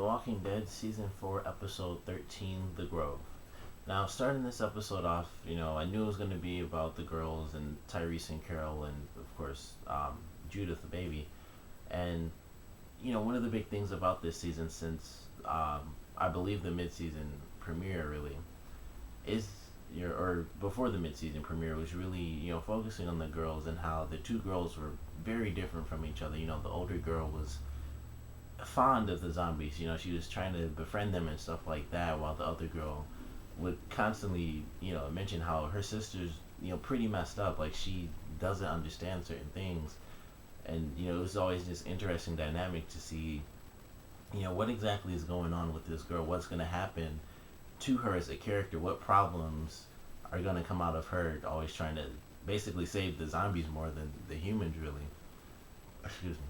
Walking Dead Season 4, Episode 13, The Grove. Now, starting this episode off, I knew it was going to be about the girls and Tyrese and Carol and, of course, Judith, the baby. And, one of the big things about this season since, I believe, the mid-season premiere, really, is or before the mid-season premiere was really focusing on the girls and how the two girls were very different from each other. The older girl was fond of the zombies. She was trying to befriend them and stuff like that, while the other girl would constantly, mention how her sister's, pretty messed up. Like, she doesn't understand certain things. And, it was always this interesting dynamic to see, what exactly is going on with this girl, what's going to happen to her as a character, what problems are going to come out of her always trying to basically save the zombies more than the humans, really. Excuse me.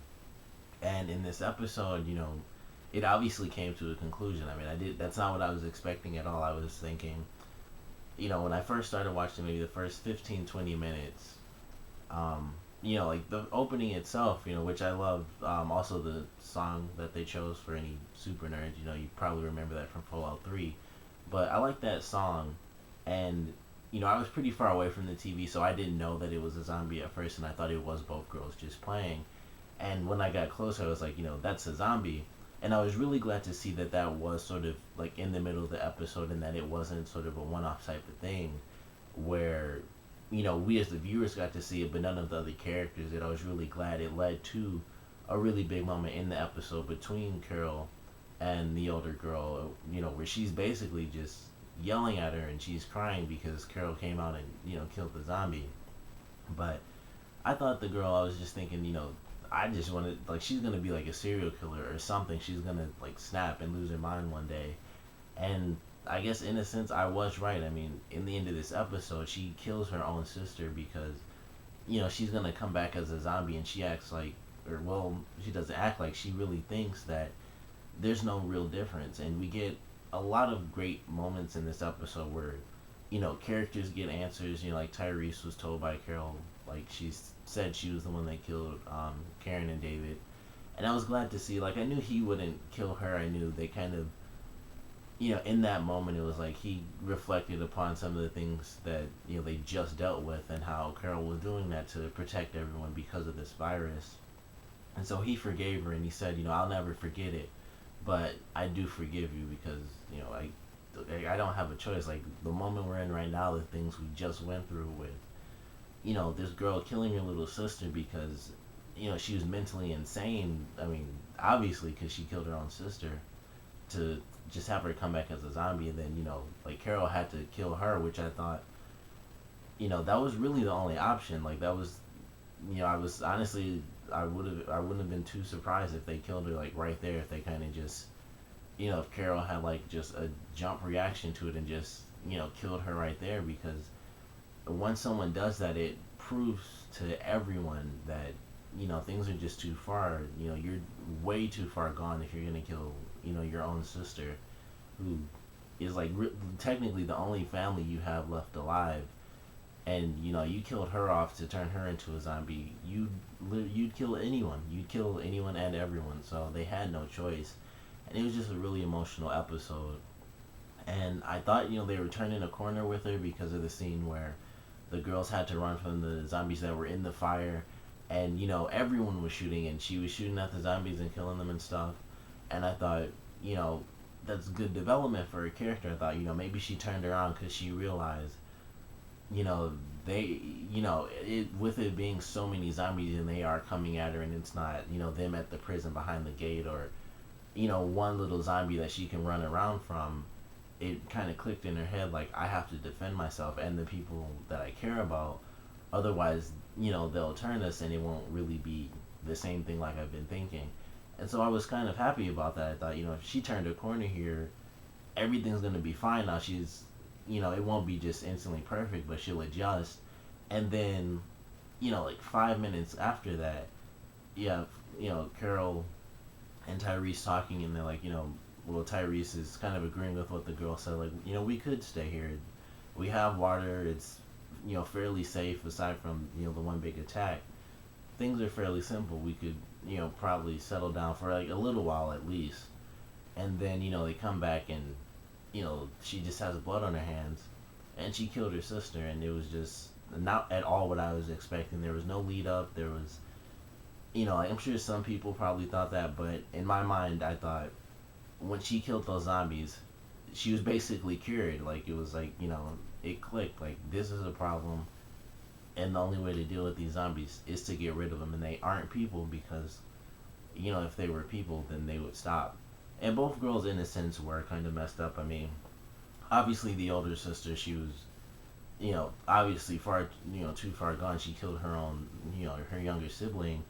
And in this episode, it obviously came to a conclusion. I mean, that's not what I was expecting at all. I was thinking, when I first started watching, maybe the first 15, 20 minutes, like the opening itself, which I love. Also the song that they chose for any super nerds, you probably remember that from Fallout 3. But I like that song, and, I was pretty far away from the TV, so I didn't know that it was a zombie at first, and I thought it was both girls just playing. And when I got closer, I was like, that's a zombie. And I was really glad to see that that was sort of like in the middle of the episode, and that it wasn't sort of a one-off type of thing where, we as the viewers got to see it, but none of the other characters did. I was really glad it led to a really big moment in the episode between Carol and the older girl, where she's basically just yelling at her and she's crying because Carol came out and, killed the zombie. But I thought the girl, I was just thinking, I just wanted, like, she's gonna be like a serial killer or something. She's gonna like snap and lose her mind one day. And I guess in a sense I was right. I mean, in the end of this episode, she kills her own sister because, she's gonna come back as a zombie, and she acts like, or well, she doesn't act like, she really thinks that there's no real difference. And we get a lot of great moments in this episode where, characters get answers. Like Tyrese was told by Carol, like she said she was the one that killed Karen and David, and I was glad to see. Like, I knew he wouldn't kill her. I knew they kind of, in that moment, it was like he reflected upon some of the things that they just dealt with, and how Carol was doing that to protect everyone because of this virus. And so he forgave her, and he said, I'll never forget it, but I do forgive you because I don't have a choice. Like, the moment we're in right now, the things we just went through with, this girl killing her little sister because, she was mentally insane. I mean, obviously, because she killed her own sister, to just have her come back as a zombie, and then, like, Carol had to kill her, which I thought, that was really the only option. Like, that was, I was honestly, I wouldn't have been too surprised if they killed her, like, right there, if they kind of just, if Carol had, like, just a jump reaction to it and just, killed her right there, because once someone does that, it proves to everyone that, things are just too far. You're way too far gone if you're gonna kill, your own sister, who is like technically the only family you have left alive. And you killed her off to turn her into a zombie. You'd kill anyone. You'd kill anyone and everyone. So they had no choice, and it was just a really emotional episode. And I thought they were turning a corner with her because of the scene where the girls had to run from the zombies that were in the fire, and everyone was shooting, and she was shooting at the zombies and killing them and stuff. And I thought, that's good development for her character. I thought, maybe she turned around because she realized, they, with it being so many zombies and they are coming at her, and it's not, them at the prison behind the gate, or, one little zombie that she can run around from. It kind of clicked in her head, like, I have to defend myself and the people that I care about. Otherwise, they'll turn us, and it won't really be the same thing like I've been thinking. And so I was kind of happy about that. I thought, if she turned a corner here, everything's going to be fine now. She's, it won't be just instantly perfect, but she'll adjust. And then, like 5 minutes after that, yeah, Carol and Tyrese talking, and they're like, well, Tyrese is kind of agreeing with what the girl said, like, we could stay here. We have water. It's, fairly safe aside from, the one big attack. Things are fairly simple. We could, probably settle down for like a little while at least. And then they come back and she just has blood on her hands, and she killed her sister, and it was just not at all what I was expecting. There was no lead up. There was I'm sure some people probably thought that, but in my mind, I thought when she killed those zombies, she was basically cured. Like it was like it clicked. Like this is a problem, and the only way to deal with these zombies is to get rid of them, and they aren't people because if they were people, then they would stop. And both girls, in a sense, were kind of messed up. I mean, obviously the older sister, she was obviously far too far gone. She killed her own her younger sibling,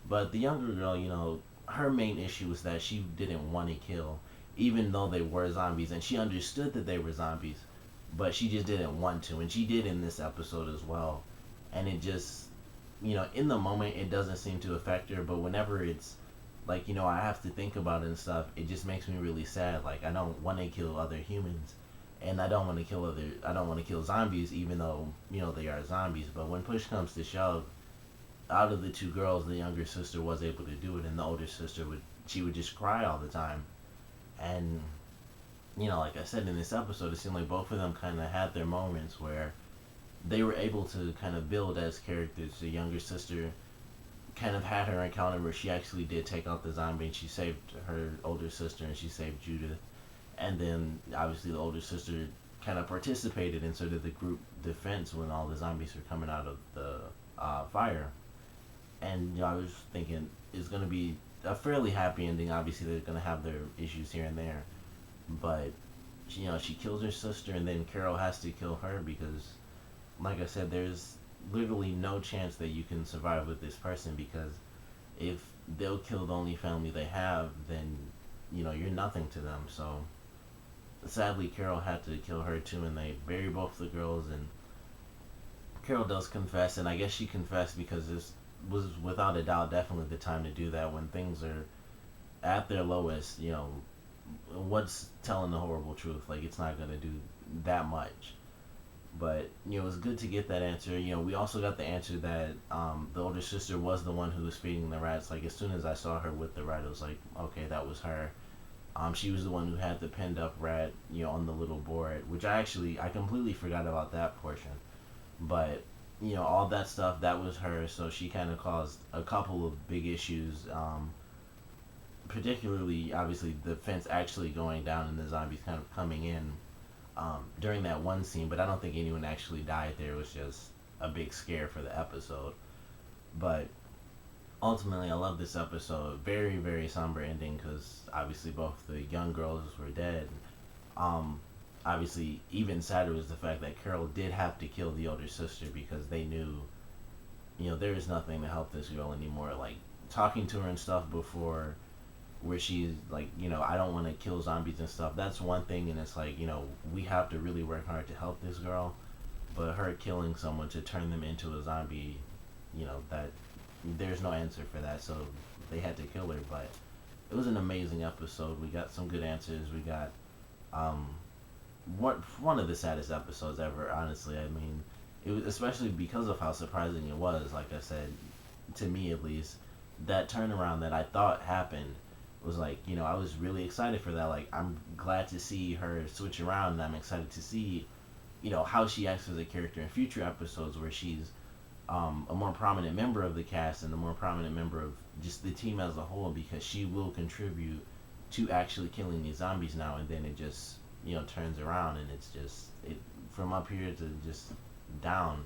but the younger girl, her main issue was that she didn't want to kill, even though they were zombies, and she understood that they were zombies, but she just didn't want to, and she did in this episode as well. And it just, in the moment, it doesn't seem to affect her, but whenever it's like, I have to think about it and stuff, it just makes me really sad. Like, I don't want to kill other humans, and I don't want to kill zombies, even though, they are zombies. But when push comes to shove, out of the two girls, the younger sister was able to do it, and the older sister she would just cry all the time. And like I said in this episode, it seemed like both of them kind of had their moments where they were able to kind of build as characters. The younger sister kind of had her encounter where she actually did take out the zombie, and she saved her older sister, and she saved Judith. And then obviously the older sister kind of participated in sort of the group defense when all the zombies were coming out of the fire. And I was thinking it's going to be a fairly happy ending. Obviously they're going to have their issues here and there, but she kills her sister, and then Carol has to kill her because, like I said, there's literally no chance that you can survive with this person, because if they'll kill the only family they have, then you're nothing to them. So sadly, Carol had to kill her too, and they bury both the girls. And Carol does confess, and I guess she confessed because this was without a doubt definitely the time to do that when things are at their lowest. What's telling the horrible truth? Like, it's not gonna do that much. But it was good to get that answer. We also got the answer that the older sister was the one who was feeding the rats. Like, as soon as I saw her with the rat, it was like, okay, that was her. She was the one who had the pinned up rat, on the little board, which I completely forgot about that portion. But all that stuff, that was her. So she kind of caused a couple of big issues. Particularly, obviously, the fence actually going down and the zombies kind of coming in during that one scene. But I don't think anyone actually died there. It was just a big scare for the episode. But ultimately, I love this episode. Very, very somber ending because obviously both the young girls were dead. Obviously, even sadder was the fact that Carol did have to kill the older sister because they knew, there is nothing to help this girl anymore. Like, talking to her and stuff before, where she's like, I don't want to kill zombies and stuff. That's one thing, and it's like, we have to really work hard to help this girl. But her killing someone to turn them into a zombie, that there's no answer for that. So they had to kill her. But it was an amazing episode. We got some good answers. We got one of the saddest episodes ever. Honestly, I mean, it was especially because of how surprising it was. Like I said, to me at least, that turnaround that I thought happened was like, I was really excited for that. Like, I'm glad to see her switch around, and I'm excited to see, how she acts as a character in future episodes where she's a more prominent member of the cast and a more prominent member of just the team as a whole, because she will contribute to actually killing these zombies now. And then it just, turns around, and it's just, it from up here to just down.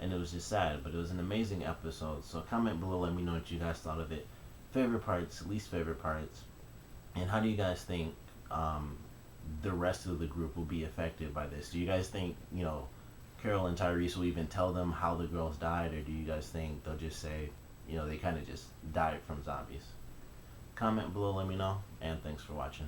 And it was just sad, but it was an amazing episode. So comment below, let me know what you guys thought of it. Favorite parts, least favorite parts, and how do you guys think the rest of the group will be affected by this? Do you guys think, Carol and Tyrese will even tell them how the girls died, or do you guys think they'll just say, they kind of just died from zombies? Comment below, let me know, and thanks for watching.